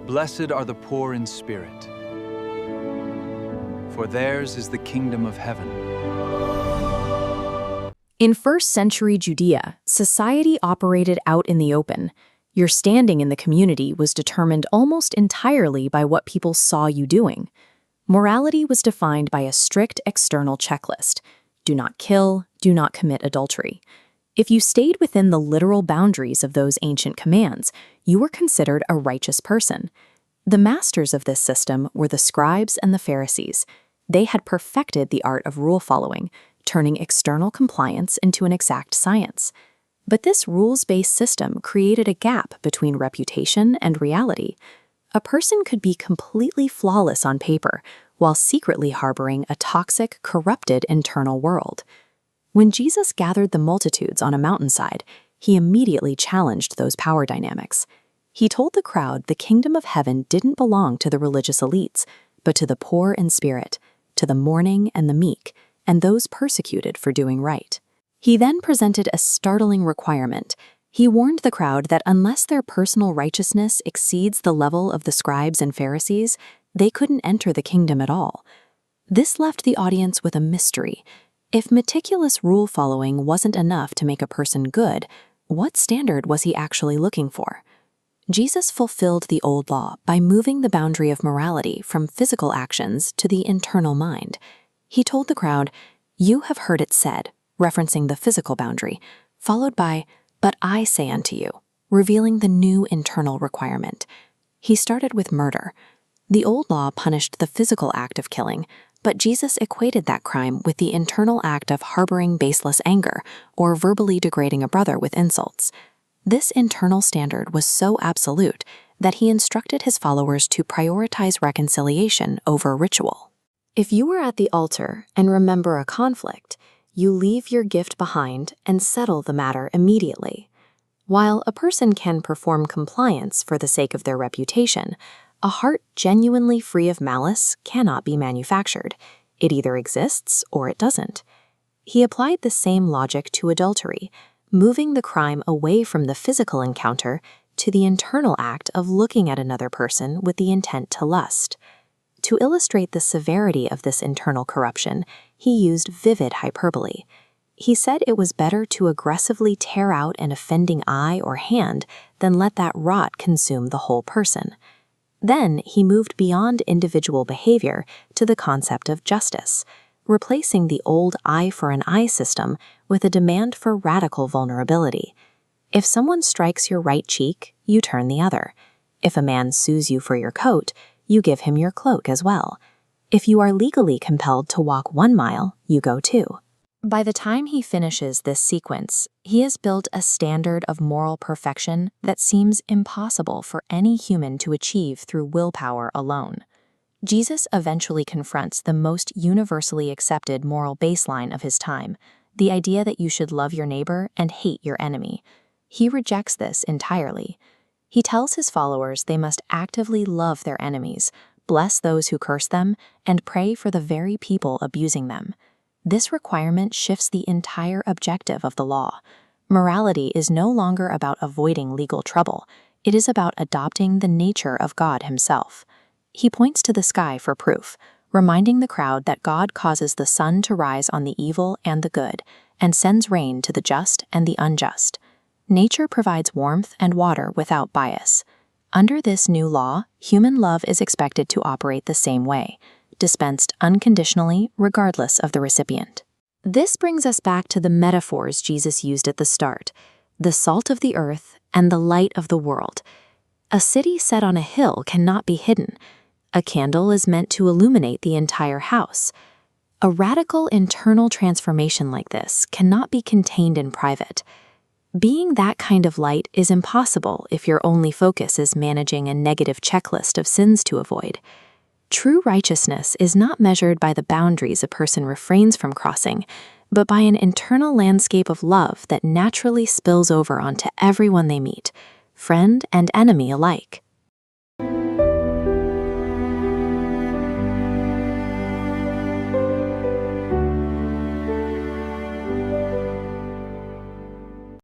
Blessed are the poor in spirit, for theirs is the kingdom of heaven. In first-century Judea, society operated out in the open. Your standing in the community was determined almost entirely by what people saw you doing. Morality was defined by a strict external checklist. Do not kill, do not commit adultery. If you stayed within the literal boundaries of those ancient commands, you were considered a righteous person. The masters of this system were the scribes and the Pharisees. They had perfected the art of rule following, turning external compliance into an exact science. But this rules-based system created a gap between reputation and reality. A person could be completely flawless on paper while secretly harboring a toxic, corrupted internal world. When Jesus gathered the multitudes on a mountainside, he immediately challenged those power dynamics. He told the crowd the kingdom of heaven didn't belong to the religious elites, but to the poor in spirit, to the mourning and the meek, and those persecuted for doing right. He then presented a startling requirement. He warned the crowd that unless their personal righteousness exceeds the level of the scribes and Pharisees, they couldn't enter the kingdom at all. This left the audience with a mystery. If meticulous rule following wasn't enough to make a person good, what standard was he actually looking for? Jesus fulfilled the old law by moving the boundary of morality from physical actions to the internal mind. He told the crowd, "You have heard it said," referencing the physical boundary, followed by, "But I say unto you," revealing the new internal requirement. He started with murder. The old law punished the physical act of killing, but Jesus equated that crime with the internal act of harboring baseless anger or verbally degrading a brother with insults. This internal standard was so absolute that he instructed his followers to prioritize reconciliation over ritual. If you were at the altar and remember a conflict, you leave your gift behind and settle the matter immediately. While a person can perform compliance for the sake of their reputation, a heart genuinely free of malice cannot be manufactured. It either exists or it doesn't. He applied the same logic to adultery, moving the crime away from the physical encounter to the internal act of looking at another person with the intent to lust. To illustrate the severity of this internal corruption, he used vivid hyperbole. He said it was better to aggressively tear out an offending eye or hand than let that rot consume the whole person. Then he moved beyond individual behavior to the concept of justice, replacing the old eye for an eye system with a demand for radical vulnerability. If someone strikes your right cheek, you turn the other. If a man sues you for your coat, you give him your cloak as well. If you are legally compelled to walk 1 mile, you go 2. By the time he finishes this sequence, he has built a standard of moral perfection that seems impossible for any human to achieve through willpower alone. Jesus eventually confronts the most universally accepted moral baseline of his time, the idea that you should love your neighbor and hate your enemy. He rejects this entirely. He tells his followers they must actively love their enemies, bless those who curse them, and pray for the very people abusing them. This requirement shifts the entire objective of the law. Morality is no longer about avoiding legal trouble. It is about adopting the nature of God himself. He points to the sky for proof, reminding the crowd that God causes the sun to rise on the evil and the good, and sends rain to the just and the unjust. Nature provides warmth and water without bias. Under this new law, human love is expected to operate the same way, dispensed unconditionally regardless of the recipient. This brings us back to the metaphors Jesus used at the start, the salt of the earth and the light of the world. A city set on a hill cannot be hidden. A candle is meant to illuminate the entire house. A radical internal transformation like this cannot be contained in private. Being that kind of light is impossible if your only focus is managing a negative checklist of sins to avoid. True righteousness is not measured by the boundaries a person refrains from crossing, but by an internal landscape of love that naturally spills over onto everyone they meet, friend and enemy alike.